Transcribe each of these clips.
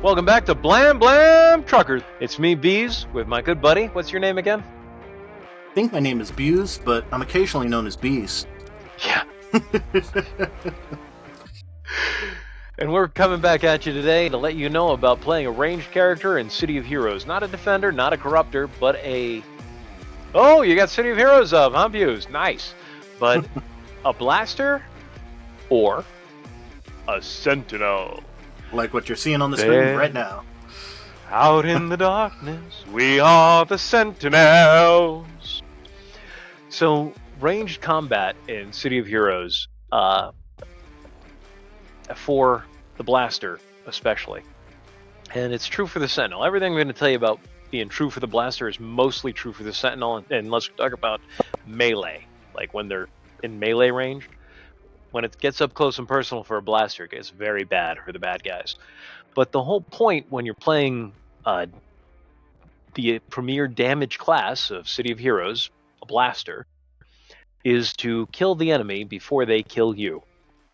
Welcome back to Blam Blam Truckers. It's me, Bees, with my good buddy. What's your name again? I think my name is Buse, but I'm occasionally known as Bees. Yeah. And we're coming back at you today to let you know about playing a ranged character in City of Heroes. Not a defender, not a corruptor, but a... Oh, you got City of Heroes up, huh, Buse? Nice. But a blaster or a sentinel. Like what you're seeing on the screen right now. Out in the darkness, we are the Sentinels. So, ranged combat in City of Heroes, for the blaster especially, and it's true for the Sentinel. Everything I'm going to tell you about being true for the blaster is mostly true for the Sentinel, and let's talk about melee, like when they're in melee range. When it gets up close and personal for a blaster, it gets very bad for the bad guys. But the whole point when you're playing the premier damage class of City of Heroes, a blaster, is to kill the enemy before they kill you,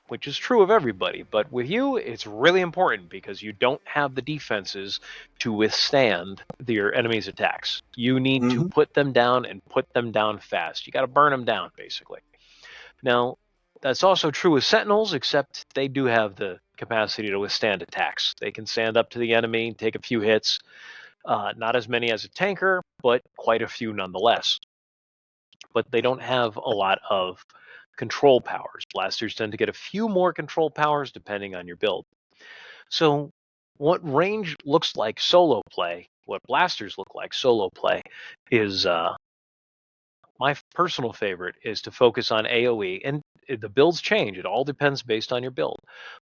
which is true of everybody. But with you, it's really important because you don't have the defenses to withstand your enemy's attacks. You need to put them down and put them down fast. You got to burn them down, basically. Now, that's also true with Sentinels, except they do have the capacity to withstand attacks. They can stand up to the enemy, take a few hits. Not as many as a tanker, but quite a few nonetheless. But they don't have a lot of control powers. Blasters tend to get a few more control powers depending on your build. So what range looks like solo play, what blasters look like solo play, is my personal favorite is to focus on AoE. And the builds change. It all depends based on your build.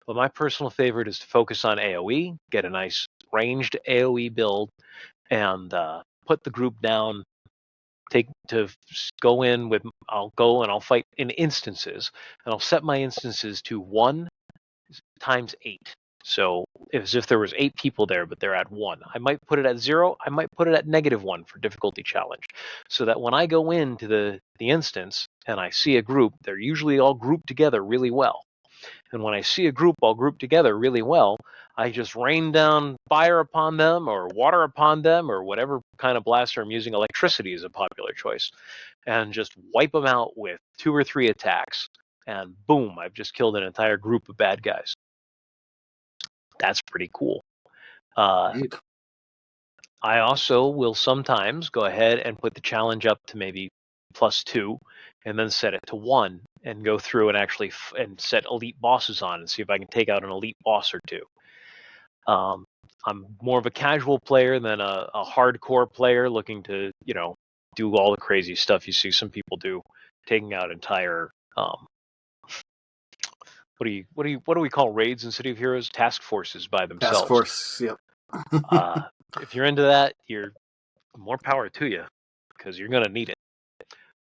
But my personal favorite is to focus on AoE, get a nice ranged AoE build, and put the group down. I'll go and I'll fight in instances, and I'll set my instances to 1 times 8. So as if there was 8 people there, but they're at 1. I might put it at 0. I might put it at -1 for difficulty challenge, so that when I go into the instance and I see a group, they're usually all grouped together really well. And when I see a group all grouped together really well, I just rain down fire upon them or water upon them or whatever kind of blaster I'm using. Electricity is a popular choice. And just wipe them out with 2 or 3 attacks. And boom, I've just killed an entire group of bad guys. That's pretty cool. I also will sometimes go ahead and put the challenge up to maybe +2 and then set it to 1 and go through and actually and set elite bosses on and see if I can take out an elite boss or 2. I'm more of a casual player than a hardcore player looking to, do all the crazy stuff you see some people do, taking out entire what do we call raids in City of Heroes? Task forces by themselves. Task force, yep. If you're into that, more power to you, because you're going to need it.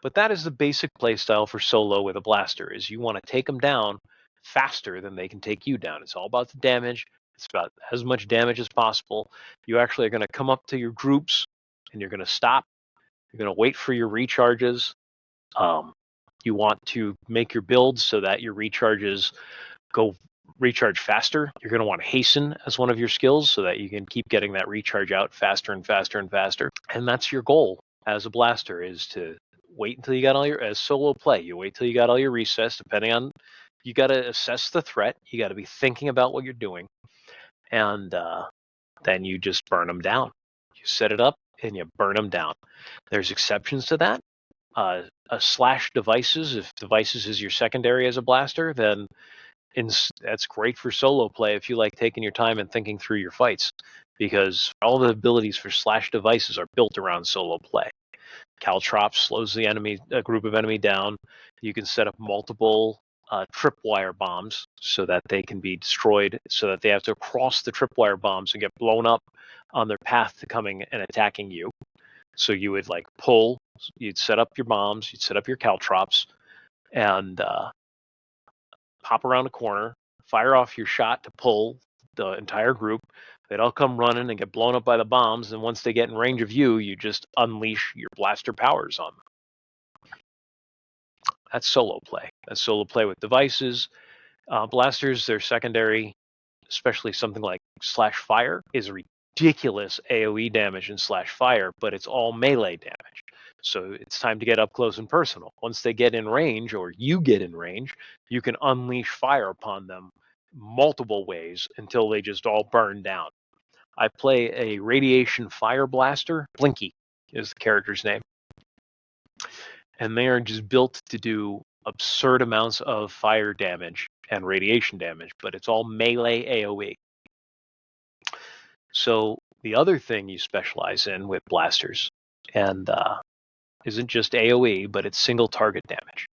But that is the basic playstyle for solo with a blaster, is you want to take them down faster than they can take you down. It's all about the damage. It's about as much damage as possible. You actually are going to come up to your groups, and you're going to stop. You're going to wait for your recharges. You want to make your builds so that your recharges go recharge faster. You're going to want to hasten as one of your skills so that you can keep getting that recharge out faster and faster and faster. And that's your goal as a blaster, is to wait until you got all your, as solo play, you wait till you got all your resets, depending on, you got to assess the threat. You got to be thinking about what you're doing. And then you just burn them down. You set it up and you burn them down. There's exceptions to that. Slash devices, if devices is your secondary as a blaster, then that's great for solo play if you like taking your time and thinking through your fights, because all the abilities for slash devices are built around solo play. Caltrops slows a group of enemy down. You can set up multiple tripwire bombs so that they can be destroyed, so that they have to cross the tripwire bombs and get blown up on their path to coming and attacking you. So you would pull, you'd set up your bombs, you'd set up your caltrops, and pop around a corner, fire off your shot to pull the entire group. They'd all come running and get blown up by the bombs, and once they get in range of you, you just unleash your blaster powers on them. That's solo play. That's solo play with devices. Blasters, their secondary especially something like slash fire, is ridiculous AoE damage in slash fire, but it's all melee damage. So it's time to get up close and personal. Once they get in range, or you get in range, you can unleash fire upon them multiple ways until they just all burn down. I play a radiation fire blaster. Blinky is the character's name. And they are just built to do absurd amounts of fire damage and radiation damage, but it's all melee AoE. So the other thing you specialize in with blasters, and isn't just AoE, but it's single target damage.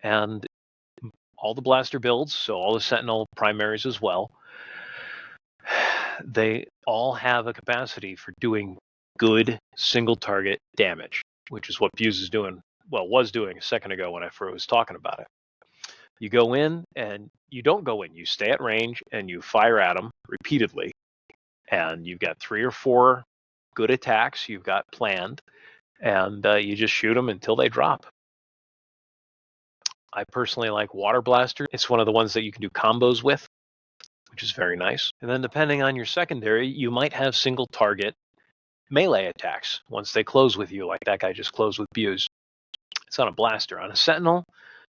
And all the blaster builds, so all the Sentinel primaries as well, they all have a capacity for doing good single target damage, which is what Buse is doing, well, was doing a second ago when I first was talking about it. You go in and you don't go in, you stay at range and you fire at them repeatedly. And you've got 3 or 4 good attacks you've got planned, and you just shoot them until they drop. I personally like Water Blaster. It's one of the ones that you can do combos with, which is very nice. And then depending on your secondary, you might have single target melee attacks once they close with you, like that guy just closed with Buse. It's on a blaster. On a Sentinel,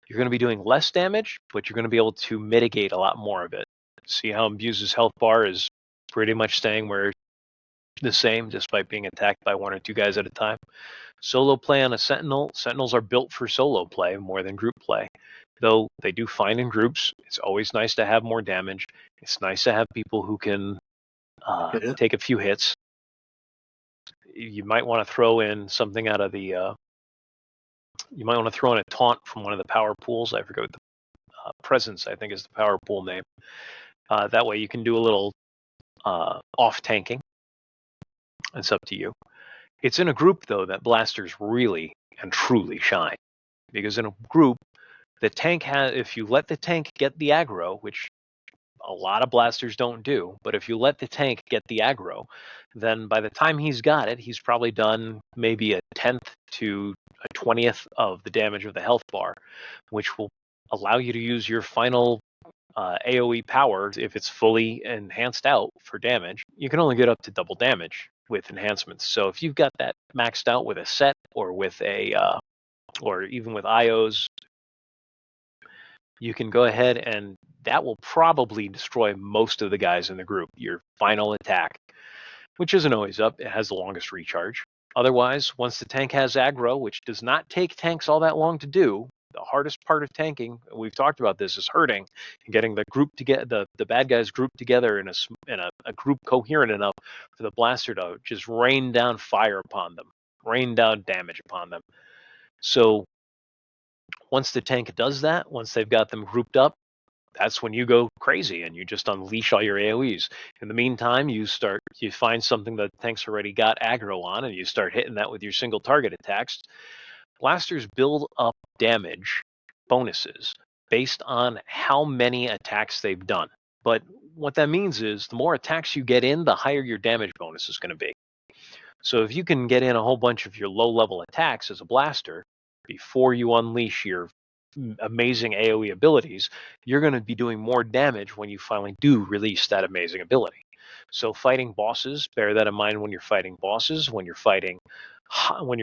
you're going to be doing less damage, but you're going to be able to mitigate a lot more of it. See how Buse's health bar is pretty much staying where the same, despite being attacked by 1 or 2 guys at a time. Solo play on a Sentinel. Sentinels are built for solo play more than group play, though they do fine in groups. It's always nice to have more damage. It's nice to have people who can take a few hits. You might want to throw in something out of the. You might want to throw in a taunt from one of the power pools. I forget what the Presence, I think, is the power pool name. That way you can do a little off tanking. It's up to you. It's in a group, though, that blasters really and truly shine. Because in a group, the tank has, if you let the tank get the aggro, which a lot of blasters don't do, but if you let the tank get the aggro, then by the time he's got it, he's probably done maybe a 10th to a 20th of the damage of the health bar, which will allow you to use your final AoE power. If it's fully enhanced out for damage, you can only get up to double damage with enhancements. So if you've got that maxed out with a set or with a or even with IOs, you can go ahead and that will probably destroy most of the guys in the group. Your final attack, which isn't always up, it has the longest recharge. Otherwise, once the tank has aggro, which does not take tanks all that long to do, the hardest part of tanking, we've talked about this, is hurting and getting the group together, the bad guys grouped together in a group coherent enough for the blaster to just rain down fire upon them, rain down damage upon them. So once the tank does that, once they've got them grouped up, that's when you go crazy and you just unleash all your AoEs. In the meantime, you find something that the tank's already got aggro on, and you start hitting that with your single target attacks. Blasters build up damage bonuses based on how many attacks they've done. But what that means is the more attacks you get in, the higher your damage bonus is going to be. So if you can get in a whole bunch of your low-level attacks as a blaster before you unleash your amazing AoE abilities, you're going to be doing more damage when you finally do release that amazing ability. So fighting bosses, bear that in mind when you're fighting bosses, when you're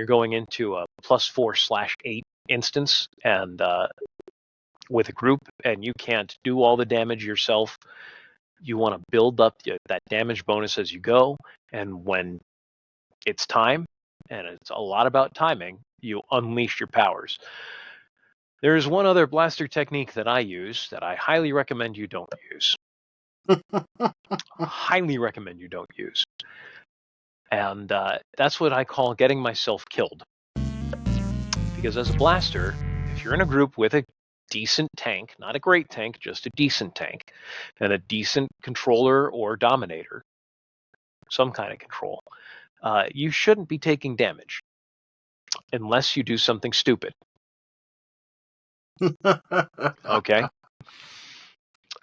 going into a +4/8 instance and with a group and you can't do all the damage yourself, you want to build up that damage bonus as you go, and when it's time, and it's a lot about timing, you unleash your powers. There is one other blaster technique that I use that I highly recommend you don't use. Highly recommend you don't use. And that's what I call getting myself killed. Because as a blaster, if you're in a group with a decent tank, not a great tank, just a decent tank, and a decent controller or dominator, some kind of control, you shouldn't be taking damage unless you do something stupid. Okay?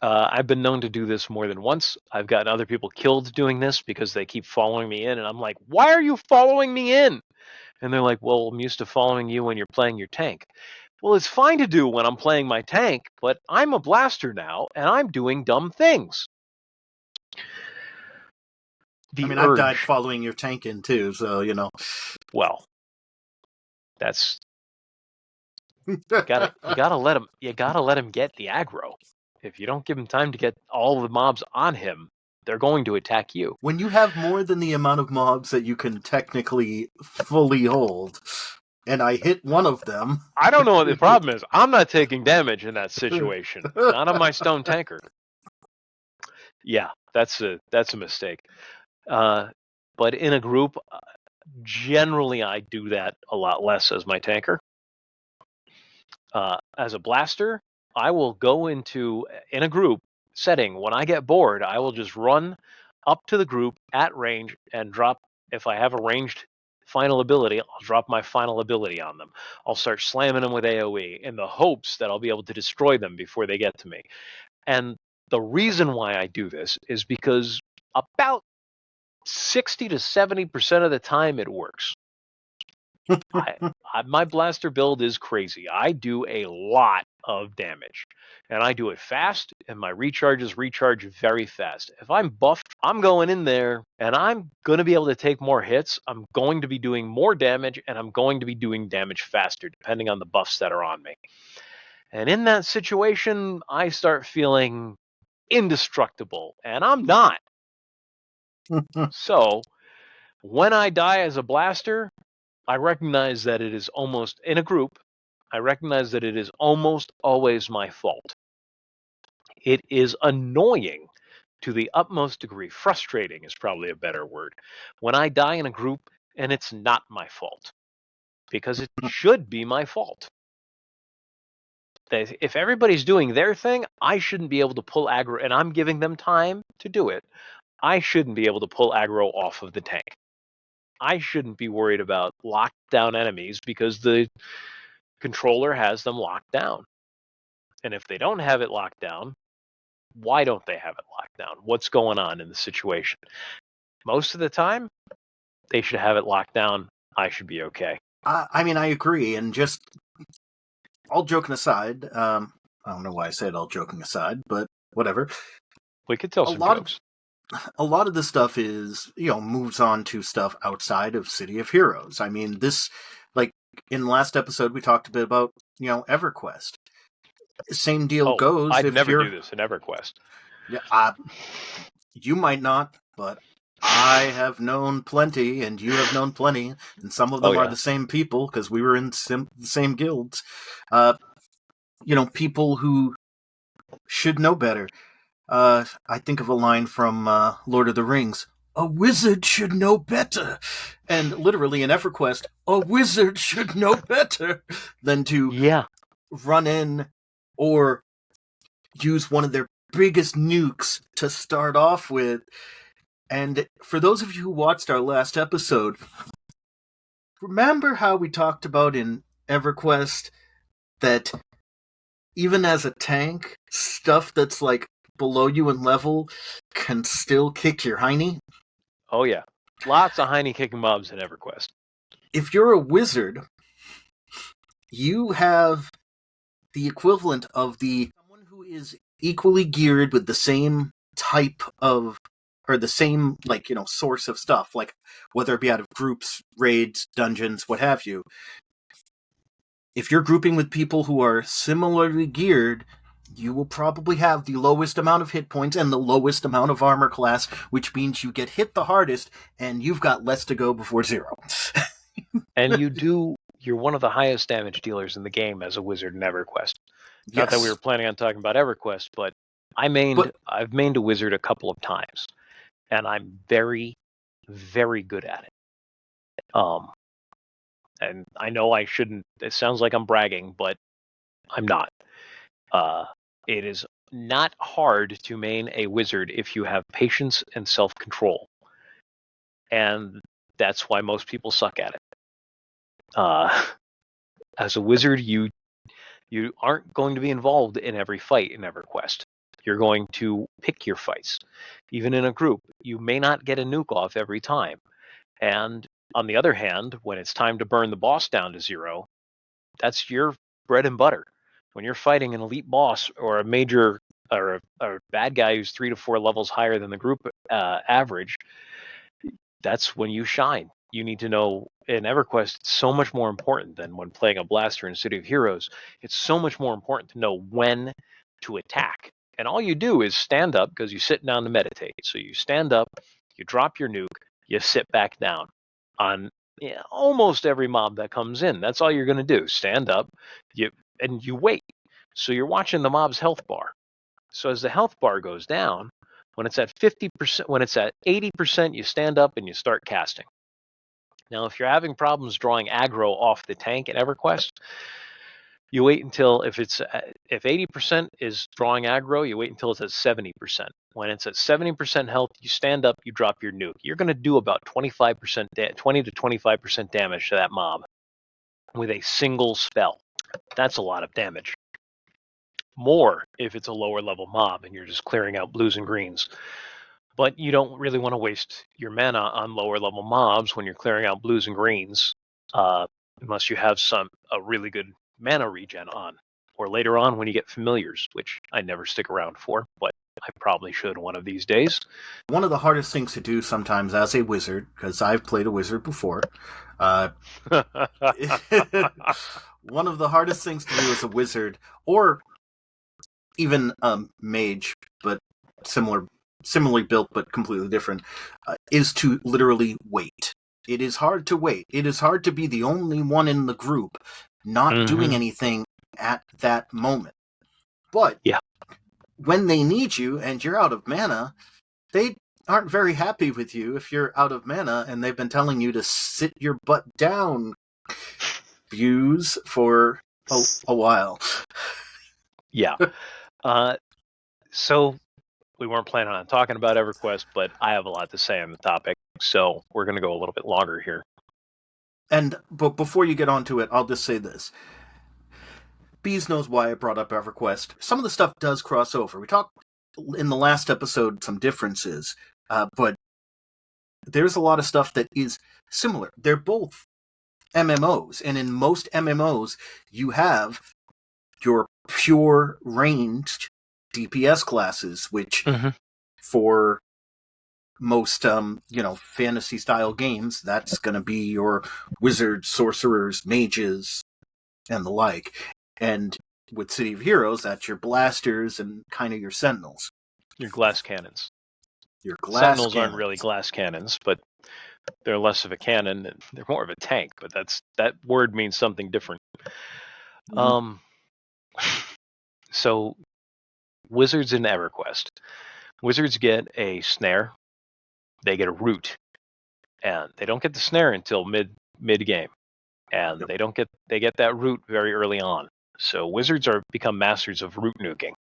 I've been known to do this more than once. I've gotten other people killed doing this because they keep following me in, and I'm like, why are you following me in? And they're like, well, I'm used to following you when you're playing your tank. Well, it's fine to do when I'm playing my tank, but I'm a blaster now, and I'm doing dumb things. The I mean, I've died urge. following your tank in too, so you know. Well, that's you gotta let him get the aggro. If you don't give him time to get all the mobs on him, they're going to attack you. When you have more than the amount of mobs that you can technically fully hold, and I hit one of them. I don't know what the problem is. I'm not taking damage in that situation. Not on my stone tanker. Yeah, that's a mistake. But in a group, generally I do that a lot less as my tanker. As a blaster, I will go in a group setting. When I get bored, I will just run up to the group at range and drop. If I have a ranged final ability, I'll drop my final ability on them. I'll start slamming them with AoE in the hopes that I'll be able to destroy them before they get to me. And the reason why I do this is because about 60 to 70% of the time it works. My blaster build is crazy. I do a lot of damage, and I do it fast, and my recharges recharge very fast. If I'm buffed, I'm going in there, and I'm going to be able to take more hits. I'm going to be doing more damage, and I'm going to be doing damage faster, depending on the buffs that are on me. And in that situation, I start feeling indestructible, and I'm not. So, when I die as a blaster, I recognize that it is almost, in a group, I recognize that it is almost always my fault. It is annoying to the utmost degree. Frustrating is probably a better word. When I die in a group and it's not my fault, because it should be my fault. If everybody's doing their thing, I shouldn't be able to pull aggro, and I'm giving them time to do it. I shouldn't be able to pull aggro off of the tank. I shouldn't be worried about locked down enemies because the controller has them locked down. And if they don't have it locked down, why don't they have it locked down? What's going on in the situation? Most of the time, they should have it locked down. I should be okay. I mean, I agree, and just all joking aside, I don't know why I said all joking aside, but whatever. We could tell some jokes. A lot of this stuff is, moves on to stuff outside of City of Heroes. I mean, this, like, in the last episode, we talked a bit about, EverQuest. Same deal goes. I'd never do this in EverQuest. Yeah, you might not, but I have known plenty, and you have known plenty, and some of them are the same people, because we were in the same guilds. People who should know better. I think of a line from Lord of the Rings. A wizard should know better. And literally in EverQuest, a wizard should know better than to run in or use one of their biggest nukes to start off with. And for those of you who watched our last episode, remember how we talked about in EverQuest that even as a tank, stuff that's like below you in level can still kick your hiney? Oh yeah. Lots of hiney kicking mobs in EverQuest. If you're a wizard, you have the equivalent of someone who is equally geared with the same type of, or the same, source of stuff, like whether it be out of groups, raids, dungeons, what have you. If you're grouping with people who are similarly geared, you will probably have the lowest amount of hit points and the lowest amount of armor class, which means you get hit the hardest, and you've got less to go before zero. And you're one of the highest damage dealers in the game as a wizard in EverQuest. Yes. Not that we were planning on talking about EverQuest, but I've mained a wizard a couple of times, and I'm very, very good at it. And I know I shouldn't. It sounds like I'm bragging, but I'm not. It is not hard to main a wizard if you have patience and self-control, and that's why most people suck at it. As a wizard, you aren't going to be involved in every fight in EverQuest. You're going to pick your fights. Even in a group, you may not get a nuke off every time. And on the other hand, when it's time to burn the boss down to zero, that's your bread and butter. When you're fighting an elite boss or a major or a bad guy who's 3 to 4 levels higher than the group average, that's when you shine. You need to know in EverQuest, it's so much more important than when playing a blaster in City of Heroes. It's so much more important to know when to attack. And all you do is stand up because you're sitting down to meditate. So you stand up, you drop your nuke, you sit back down on almost every mob that comes in. That's all you're going to do. Stand up, and you wait. So you're watching the mob's health bar. So as the health bar goes down, when it's at 50%, when it's at 80%, you stand up and you start casting. Now, if you're having problems drawing aggro off the tank in EverQuest, you wait until if 80% is drawing aggro, you wait until it's at 70%. When it's at 70% health, you stand up, you drop your nuke. You're going to do about 20 to 25% damage to that mob with a single spell. That's a lot of damage. More if it's a lower level mob and you're just clearing out blues and greens. But you don't really want to waste your mana on lower level mobs when you're clearing out blues and greens, unless you have a really good mana regen on. Or later on when you get familiars, which I never stick around for, but I probably should one of these days. One of the hardest things to do sometimes as a wizard, because I've played a wizard before, one of the hardest things to do as a wizard, or even mage, but similarly built but completely different, is to literally wait. It is hard to wait. It is hard to be the only one in the group not doing anything at that moment. But when they need you and you're out of mana, they aren't very happy with you if you're out of mana and they've been telling you to sit your butt down, Buse, for a while. Yeah. So we weren't planning on talking about EverQuest, but I have a lot to say on the topic, so we're going to go a little bit longer here. But before you get onto it, I'll just say this. Bees knows why I brought up EverQuest. Some of the stuff does cross over. We talked in the last episode some differences, but there's a lot of stuff that is similar. They're both MMOs, and in most MMOs, you have your pure ranged DPS classes, which for most fantasy style games, that's going to be your wizards, sorcerers, mages, and the like. And with City of Heroes, that's your blasters and kind of your sentinels. Your glass cannons. Your glass Sentinels cannons aren't really glass cannons, but they're less of a cannon and they're more of a tank, but that word means something different. So wizards in EverQuest. Wizards get a snare, they get a root, and they don't get the snare until mid game. And they get that root very early on. So wizards become masters of root nuking,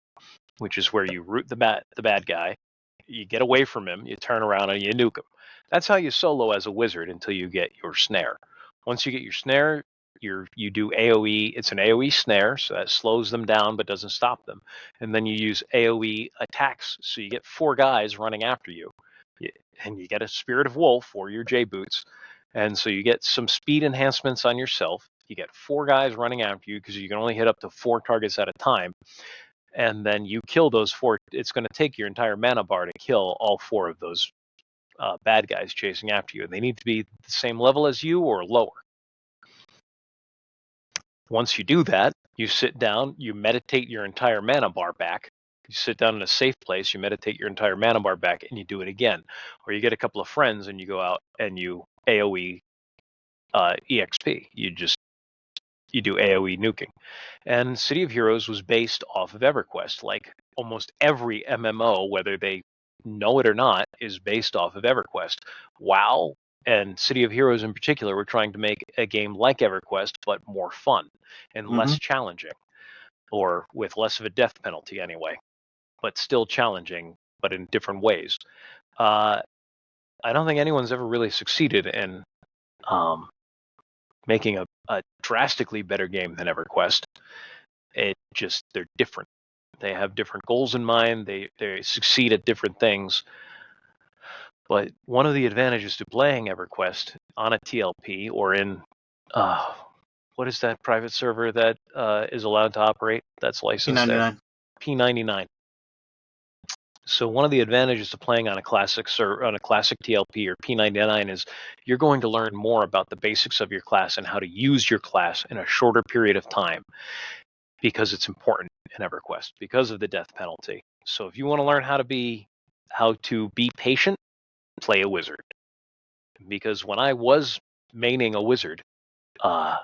which is where you root the bad guy, you get away from him, you turn around and you nuke him. That's how you solo as a wizard until you get your snare. Once you get your snare, you do AoE. It's an AoE snare, so that slows them down but doesn't stop them. And then you use AoE attacks, so you get 4 guys running after you. And you get a Spirit of Wolf or your J-Boots. And so you get some speed enhancements on yourself. You get 4 guys running after you because you can only hit up to 4 targets at a time. And then you kill those 4. It's going to take your entire mana bar to kill all 4 of those bad guys chasing after you. They need to be the same level as you or lower. Once you do that, you sit down, you meditate your entire mana bar back. You sit down in a safe place, you meditate your entire mana bar back, and you do it again. Or you get a couple of friends and you go out and you AoE EXP. You do AoE nuking. And City of Heroes was based off of EverQuest. Like almost every MMO, whether they know it or not, is based off of EverQuest. WoW and City of Heroes in particular were trying to make a game like EverQuest, but more fun and less challenging, or with less of a death penalty anyway, but still challenging, but in different ways. I don't think anyone's ever really succeeded in making a drastically better game than EverQuest. They're different. They have different goals in mind. They succeed at different things. But one of the advantages to playing EverQuest on a TLP or in what is that private server that is allowed to operate? That's licensed P99. P99. So one of the advantages of playing on a classic TLP or P99 is you're going to learn more about the basics of your class and how to use your class in a shorter period of time, because it's important in EverQuest because of the death penalty. So if you want to learn how to be patient, play a wizard. Because when I was maining a wizard, I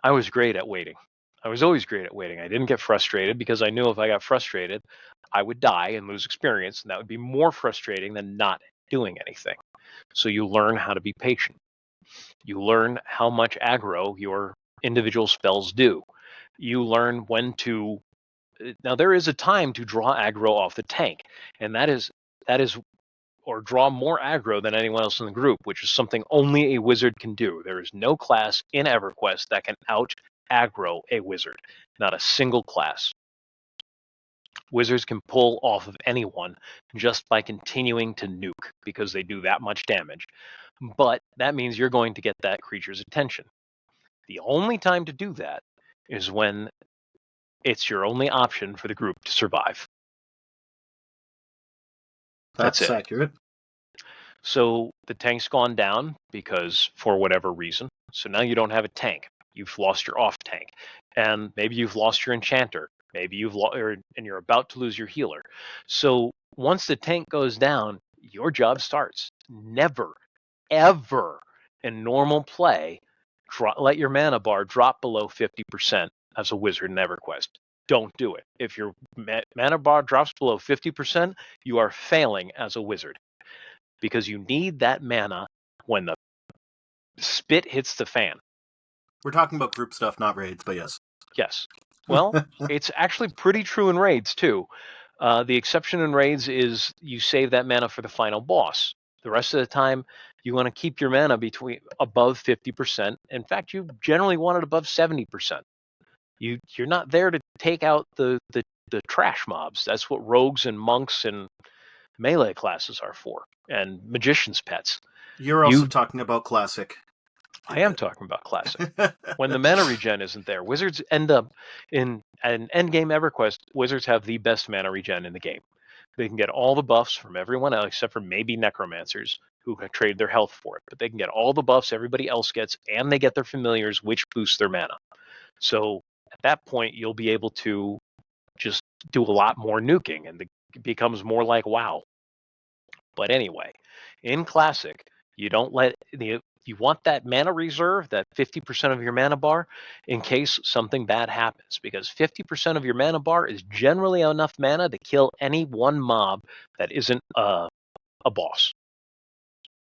was great at waiting. I was always great at waiting. I didn't get frustrated because I knew if I got frustrated, I would die and lose experience, and that would be more frustrating than not doing anything. So you learn how to be patient. You learn how much aggro your individual spells do. You learn when to. Now there is a time to draw aggro off the tank, and that is or draw more aggro than anyone else in the group, which is something only a wizard can do. There is no class in EverQuest that can out aggro a wizard. Not a single class. Wizards can pull off of anyone just by continuing to nuke because they do that much damage. But that means you're going to get that creature's attention. The only time to do that is when it's your only option for the group to survive. That's it. accurate. So the tank's gone down because for whatever reason. So now you don't have a tank. You've lost your off tank, and maybe you've lost your enchanter. Maybe you've and you're about to lose your healer. So once the tank goes down, your job starts. Never, ever in normal play, let your mana bar drop below 50% as a wizard in EverQuest. Don't do it. If your mana bar drops below 50%, you are failing as a wizard, because you need that mana when the spit hits the fan. We're talking about group stuff, not raids, but yes. Yes. Well, it's actually pretty true in raids, too. The exception in raids is you save that mana for the final boss. The rest of the time, you want to keep your mana above 50%. In fact, you generally want it above 70%. You're not there to take out the trash mobs. That's what rogues and monks and melee classes are for, and magicians' pets. You're also talking about classic. I am talking about classic. When the mana regen isn't there, wizards end up in an endgame EverQuest. Wizards have the best mana regen in the game. They can get all the buffs from everyone else except for maybe necromancers who can trade their health for it. But they can get all the buffs everybody else gets, and they get their familiars, which boosts their mana. So at that point, you'll be able to just do a lot more nuking, and it becomes more like WoW. But anyway, in Classic, you don't let you want that mana reserve, that 50% of your mana bar, in case something bad happens, because 50% of your mana bar is generally enough mana to kill any one mob that isn't a boss.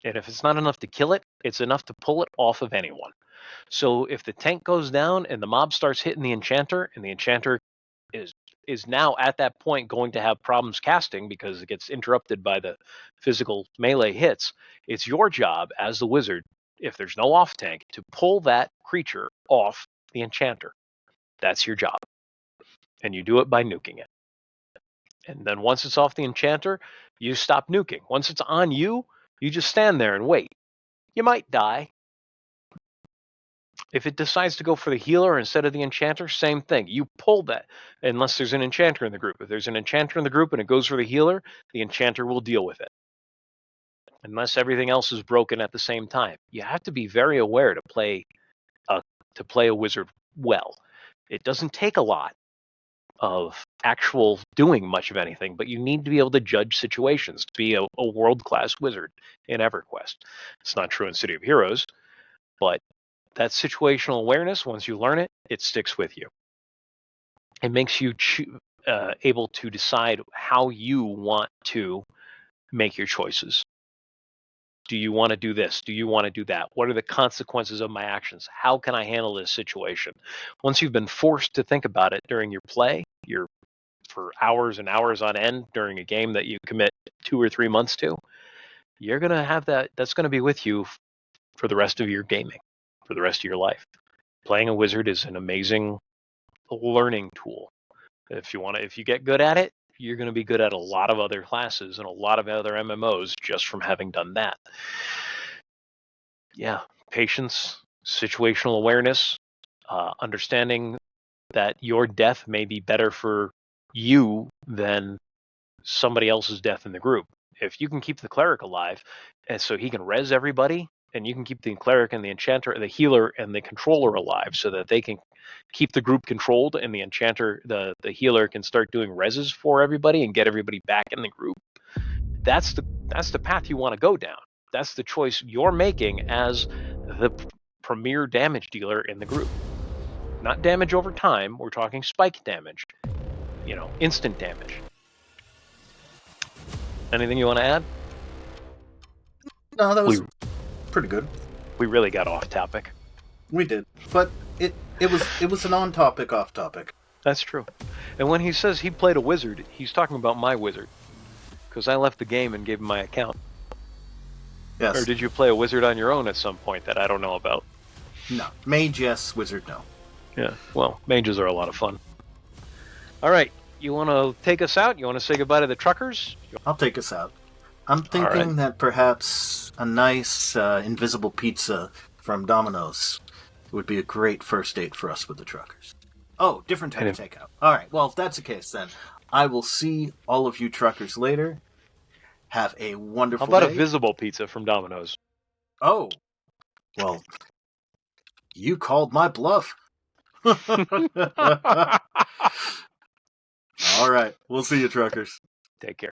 And if it's not enough to kill it, it's enough to pull it off of anyone. So if the tank goes down and the mob starts hitting the enchanter, and the enchanter is now at that point going to have problems casting because it gets interrupted by the physical melee hits, it's your job as the wizard, if there's no off tank, to pull that creature off the enchanter. That's your job. And you do it by nuking it. And then once it's off the enchanter, you stop nuking. Once it's on you, you just stand there and wait. You might die. If it decides to go for the healer instead of the enchanter, same thing. You pull that, unless there's an enchanter in the group. If there's an enchanter in the group and it goes for the healer, the enchanter will deal with it. Unless everything else is broken at the same time. You have to be very aware to play a wizard well. It doesn't take a lot of actual doing much of anything, but you need to be able to judge situations to be a world-class wizard in EverQuest. It's not true in City of Heroes, but that situational awareness, once you learn it, it sticks with you. It makes you able to decide how you want to make your choices. Do you want to do this? Do you want to do that? What are the consequences of my actions? How can I handle this situation? Once you've been forced to think about it during your play, for hours and hours on end during a game that you commit 2 or 3 months to, you're going to have that's going to be with you for the rest of your gaming, for the rest of your life. Playing a wizard is an amazing learning tool. If you get good at it, you're going to be good at a lot of other classes and a lot of other MMOs just from having done that. Yeah, patience, situational awareness, understanding that your death may be better for you than somebody else's death in the group. If you can keep the cleric alive, and so he can res everybody, and you can keep the cleric and the enchanter, the healer and the controller alive, so that they can keep the group controlled, and the enchanter, the healer, can start doing reses for everybody and get everybody back in the group. That's the path you want to go down. That's the choice you're making as the premier damage dealer in the group. Not damage over time. We're talking spike damage. Instant damage. Anything you want to add? No, that was pretty good. We really got off topic. We did, but it was an on-topic, off-topic. That's true. And when he says he played a wizard, he's talking about my wizard, because I left the game and gave him my account. Yes. Or did you play a wizard on your own at some point that I don't know about? No. Mage, yes. Wizard, no. Yeah. Well, mages are a lot of fun. All right. You want to take us out? You want to say goodbye to the truckers? I'll take us out. I'm thinking that perhaps a nice invisible pizza from Domino's would be a great first date for us with the truckers. Oh, different type of takeout. All right. Well, if that's the case, then I will see all of you truckers later. Have a wonderful day. How about a visible pizza from Domino's? Oh. Well, you called my bluff. All right. We'll see you, truckers. Take care.